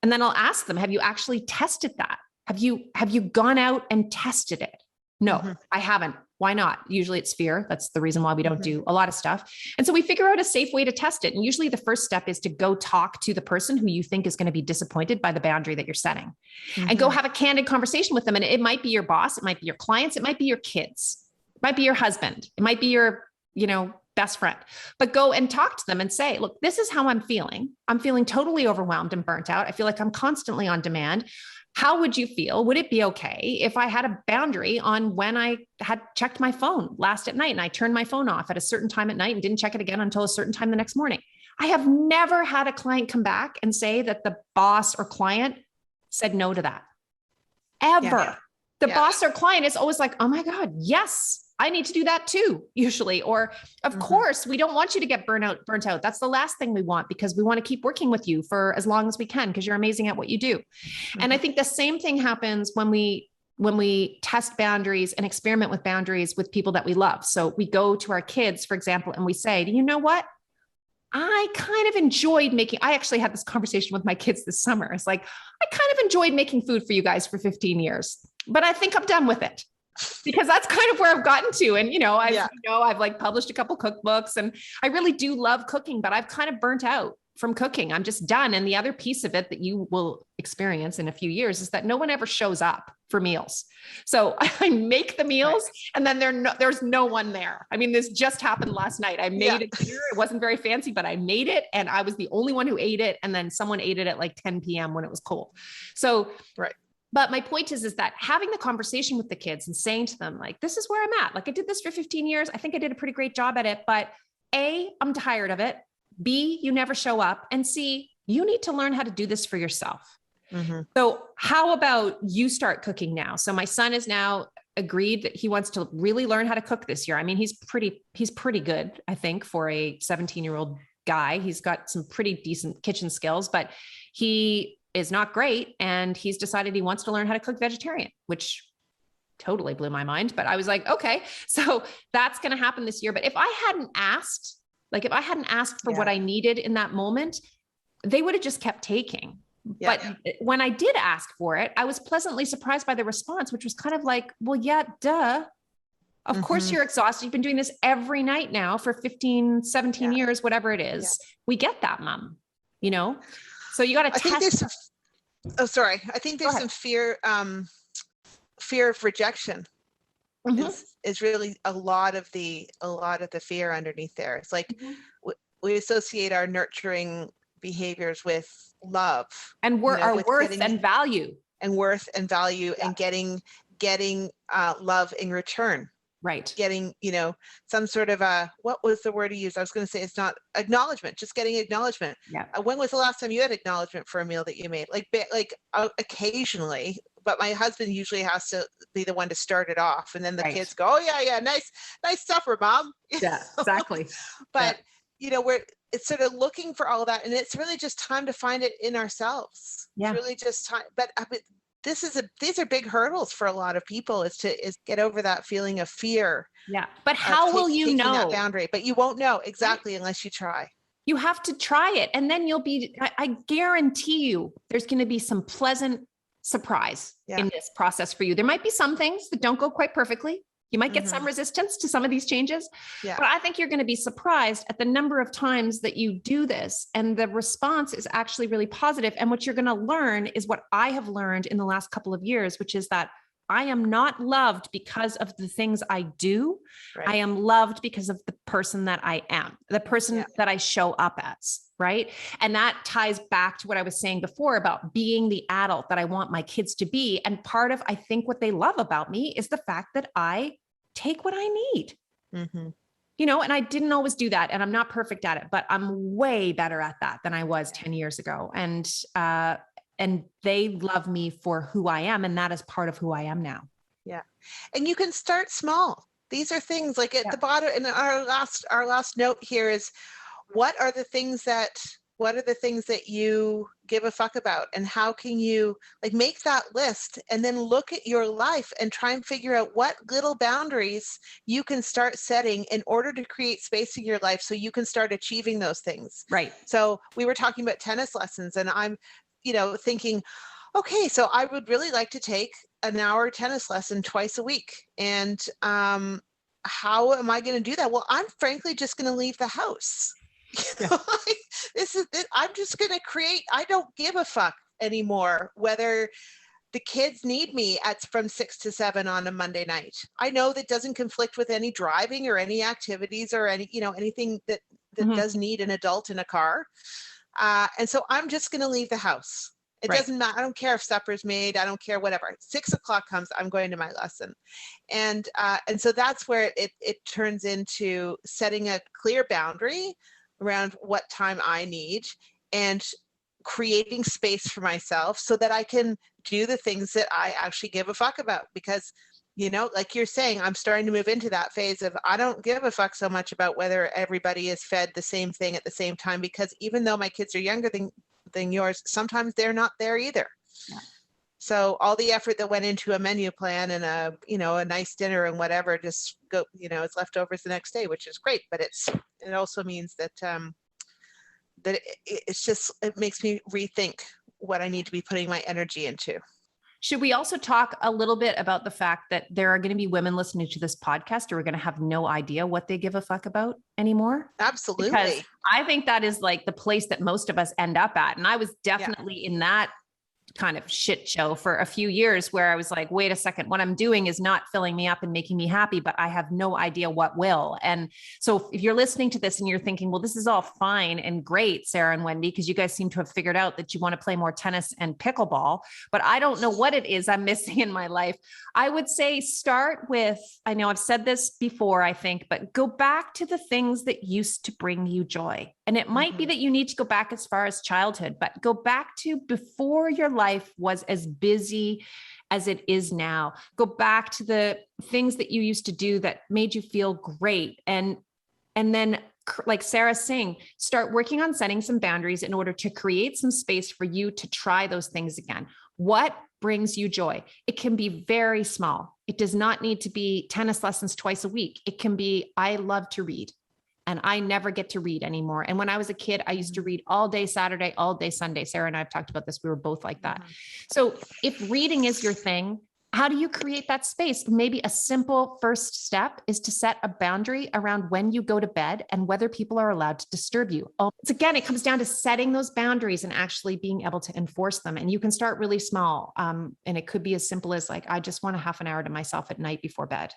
then I'll ask them, have you actually tested that? Have you gone out and tested it? No, I haven't. Why not? Usually it's fear. That's the reason why we don't do a lot of stuff. And so we figure out a safe way to test it. And usually the first step is to go talk to the person who you think is going to be disappointed by the boundary that you're setting, and go have a candid conversation with them. And it might be your boss. It might be your clients. It might be your kids. It might be your husband. It might be your, best friend, but go and talk to them and say, look, this is how I'm feeling. I'm feeling totally overwhelmed and burnt out. I feel like I'm constantly on demand. How would you feel? Would it be okay if I had a boundary on when I had checked my phone last at night and I turned my phone off at a certain time at night and didn't check it again until a certain time the next morning? I have never had a client come back and say that the boss or client said no to that. Ever. Yeah. The boss or client is always like, oh my God, yes, I need to do that too, usually. Or of course, we don't want you to get burnt out. That's the last thing we want, because we want to keep working with you for as long as we can, because you're amazing at what you do. And I think the same thing happens when we test boundaries and experiment with boundaries with people that we love. So we go to our kids, for example, and we say, do you know what? I kind of enjoyed I actually had this conversation with my kids this summer. It's like, I kind of enjoyed making food for you guys for 15 years, but I think I'm done with it. Because that's kind of where I've gotten to. And, I've like published a couple cookbooks, and I really do love cooking, but I've kind of burnt out from cooking. I'm just done. And the other piece of it that you will experience in a few years is that no one ever shows up for meals. So I make the meals, and then there's no one there. I mean, this just happened last night. I made it dinner. It wasn't very fancy, but I made it, and I was the only one who ate it. And then someone ate it at like 10 p.m. when it was cold. So, But my point is that having the conversation with the kids and saying to them, like, this is where I'm at. Like, I did this for 15 years. I think I did a pretty great job at it, but A, I'm tired of it. B, you never show up. And C, you need to learn how to do this for yourself. Mm-hmm. So how about you start cooking now? So my son is now agreed that he wants to really learn how to cook this year. I mean, he's pretty good, I think, for a 17-year-old guy. He's got some pretty decent kitchen skills, but he is not great. And he's decided he wants to learn how to cook vegetarian, which totally blew my mind. But I was like, okay, so that's going to happen this year. But if I hadn't asked for what I needed in that moment, they would have just kept taking. Yeah. But when I did ask for it, I was pleasantly surprised by the response, which was kind of like, well, yeah, duh. Of course you're exhausted. You've been doing this every night now for 15, 17 years, whatever it is. Yeah. We get that, Mom, you know? So you got to test. I think there's some fear of rejection is really a lot of the fear underneath there. It's like we associate our nurturing behaviors with love and our worth and value and getting love in return. Right. Getting, some sort of what was the word he used? I was going to say it's not acknowledgement, just getting acknowledgement. Yeah. When was the last time you had acknowledgement for a meal that you made? Like occasionally, but my husband usually has to be the one to start it off. And then the kids go, oh yeah, nice supper, Mom. Yeah, exactly. But, it's sort of looking for all of that. And it's really just time to find it in ourselves. Yeah. It's really just time. But I mean, these are big hurdles for a lot of people is get over that feeling of fear. Yeah. But how will you know that boundary? But you won't know exactly unless you try. You have to try it. And then I guarantee you there's going to be some pleasant surprise in this process for you. There might be some things that don't go quite perfectly. You might get some resistance to some of these changes, but I think you're going to be surprised at the number of times that you do this and the response is actually really positive. And what you're going to learn is what I have learned in the last couple of years, which is that I am not loved because of the things I do. Right. I am loved because of the person that I am, the person that I show up as. Right. And that ties back to what I was saying before about being the adult that I want my kids to be. And part of, I think, what they love about me is the fact that I take what I need, and I didn't always do that. And I'm not perfect at it, but I'm way better at that than I was 10 years ago. And they love me for who I am. And that is part of who I am now. Yeah. And you can start small. These are things like at the bottom, and our last note here is, what are the things that you give a fuck about, and how can you make that list and then look at your life and try and figure out what little boundaries you can start setting in order to create space in your life so you can start achieving those things. Right. So we were talking about tennis lessons, and I'm, thinking, okay, so I would really like to take an hour tennis lesson twice a week. And how am I going to do that? Well, I'm frankly just going to leave the house. This is it. I'm just going to create. I don't give a fuck anymore whether the kids need me from 6 to 7 on a Monday night. I know that doesn't conflict with any driving or any activities or anything that does need an adult in a car. And so I'm just going to leave the house. It doesn't matter. I don't care if supper's made. I don't care, whatever. 6 o'clock comes, I'm going to my lesson. And so that's where it turns into setting a clear boundary around what time I need and creating space for myself so that I can do the things that I actually give a fuck about. Because, like you're saying, I'm starting to move into that phase of I don't give a fuck so much about whether everybody is fed the same thing at the same time, because even though my kids are younger than yours, sometimes they're not there either. Yeah. So all the effort that went into a menu plan and a nice dinner and whatever, just go, it's leftovers the next day, which is great. But it also means that it makes me rethink what I need to be putting my energy into. Should we also talk a little bit about the fact that there are going to be women listening to this podcast who are going to have no idea what they give a fuck about anymore? Absolutely. Because I think that is the place that most of us end up at. And I was definitely in that kind of shit show for a few years where I was like, wait a second, what I'm doing is not filling me up and making me happy, but I have no idea what will. And so if you're listening to this and you're thinking, well, this is all fine and great, Sarah and Wendy, because you guys seem to have figured out that you want to play more tennis and pickleball, but I don't know what it is I'm missing in my life. I would say start with, I know I've said this before, I think, but go back to the things that used to bring you joy. And it might be that you need to go back as far as childhood, but go back to before your life was as busy as it is now. Go back to the things that you used to do that made you feel great. And then, like Sarah's saying, start working on setting some boundaries in order to create some space for you to try those things again. What brings you joy? It can be very small. It does not need to be tennis lessons twice a week. It can be, I love to read. And I never get to read anymore. And when I was a kid, I used to read all day Saturday, all day Sunday. Sarah and I have talked about this. We were both like that. So if reading is your thing, how do you create that space? Maybe a simple first step is to set a boundary around when you go to bed and whether people are allowed to disturb you. Again, it comes down to setting those boundaries and actually being able to enforce them. And you can start really small. And it could be as simple as like, I just want a half an hour to myself at night before bed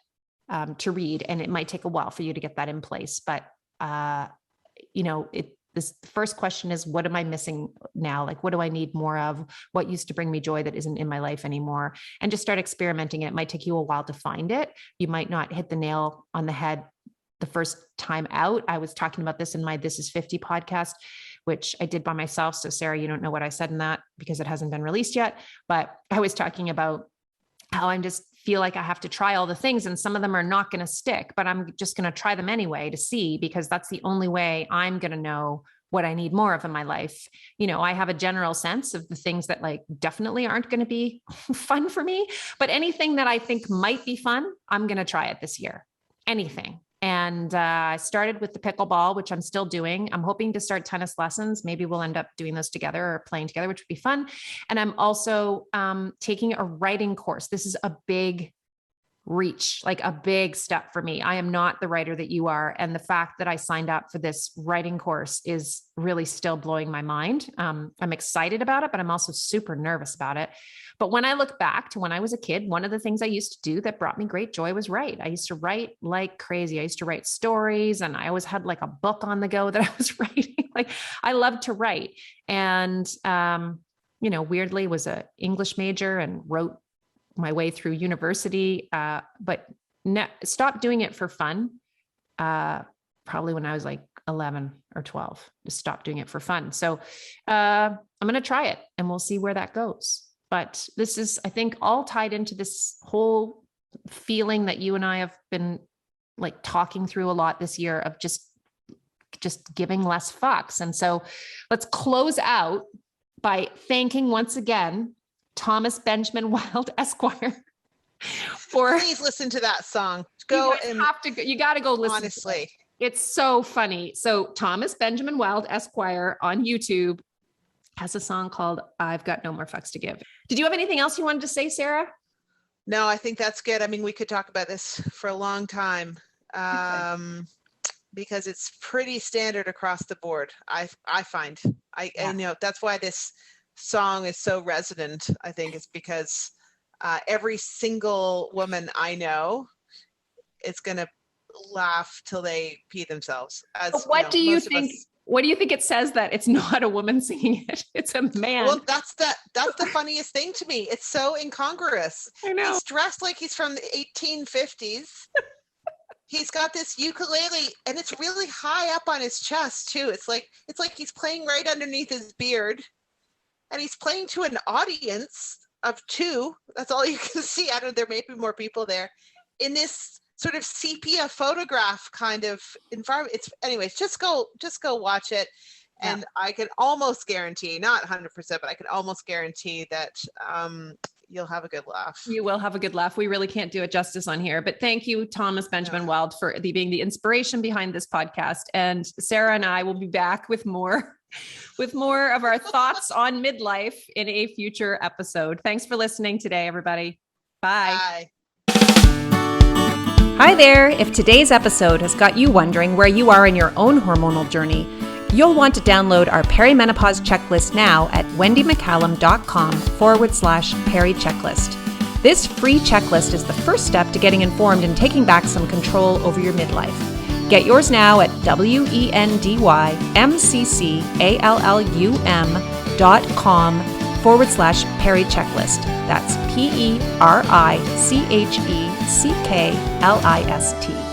to read. And it might take a while for you to get that in place, but this first question is, what am I missing now? Like, what do I need more of? What used to bring me joy that isn't in my life anymore? And just start experimenting. It might take you a while to find it. You might not hit the nail on the head the first time out. I was talking about this in my This Is 50 podcast, which I did by myself. So Sarah, you don't know what I said in that because it hasn't been released yet, but I was talking about how I'm just feel like I have to try all the things and some of them are not going to stick, but I'm just going to try them anyway to see, because that's the only way I'm going to know what I need more of in my life. I have a general sense of the things that like definitely aren't going to be fun for me, but anything that I think might be fun, I'm going to try it this year, anything. And I started with the pickleball, which I'm still doing. I'm hoping to start tennis lessons. Maybe we'll end up doing those together or playing together, which would be fun. And I'm also taking a writing course. This is a big reach, like a big step for me. I am not the writer that you are. And the fact that I signed up for this writing course is really still blowing my mind. I'm excited about it, but I'm also super nervous about it. But when I look back to when I was a kid, one of the things I used to do that brought me great joy was write. I used to write like crazy. I used to write stories and I always had like a book on the go that I was writing. Like I loved to write. And, weirdly was an English major and wrote my way through university, but stopped doing it for fun. Probably when I was like 11 or 12, just stopped doing it for fun. So I'm going to try it and we'll see where that goes. But this is, I think, all tied into this whole feeling that you and I have been like talking through a lot this year of just giving less fucks. And so let's close out by thanking once again Thomas Benjamin Wild Esquire for. Please listen to that song. You got to go listen. Honestly, it's so funny. So Thomas Benjamin Wild Esquire on YouTube has a song called I've Got No More Fucks to Give. Did you have anything else you wanted to say, Sarah? No, I think that's good. I mean, we could talk about this for a long time because it's pretty standard across the board. I find that's why this song is so resonant. I think it's because every single woman I know is going to laugh till they pee themselves. What do you think it says that it's not a woman singing it? It's a man. Well, that's the funniest thing to me. It's so incongruous. I know. He's dressed like he's from the 1850s. He's got this ukulele and it's really high up on his chest too. It's like he's playing right underneath his beard. And he's playing to an audience of two. That's all you can see. I don't know, there may be more people there in this sort of sepia photograph kind of environment. Anyways, just go watch it. And yeah. I can almost guarantee, not 100%, but I can almost guarantee that you'll have a good laugh. You will have a good laugh. We really can't do it justice on here, but thank you, Thomas Benjamin Wild, for being the inspiration behind this podcast. And Sarah and I will be back with more of our thoughts on midlife in a future episode. Thanks for listening today, everybody. Bye. Hi there. If today's episode has got you wondering where you are in your own hormonal journey, You'll want to download our Perimenopause Checklist now at wendymccallum.com/Peri Checklist. This free checklist is the first step to getting informed and taking back some control over your midlife. Get yours now at wendymccallum.com/Peri Checklist. That's PERICHECKLIST.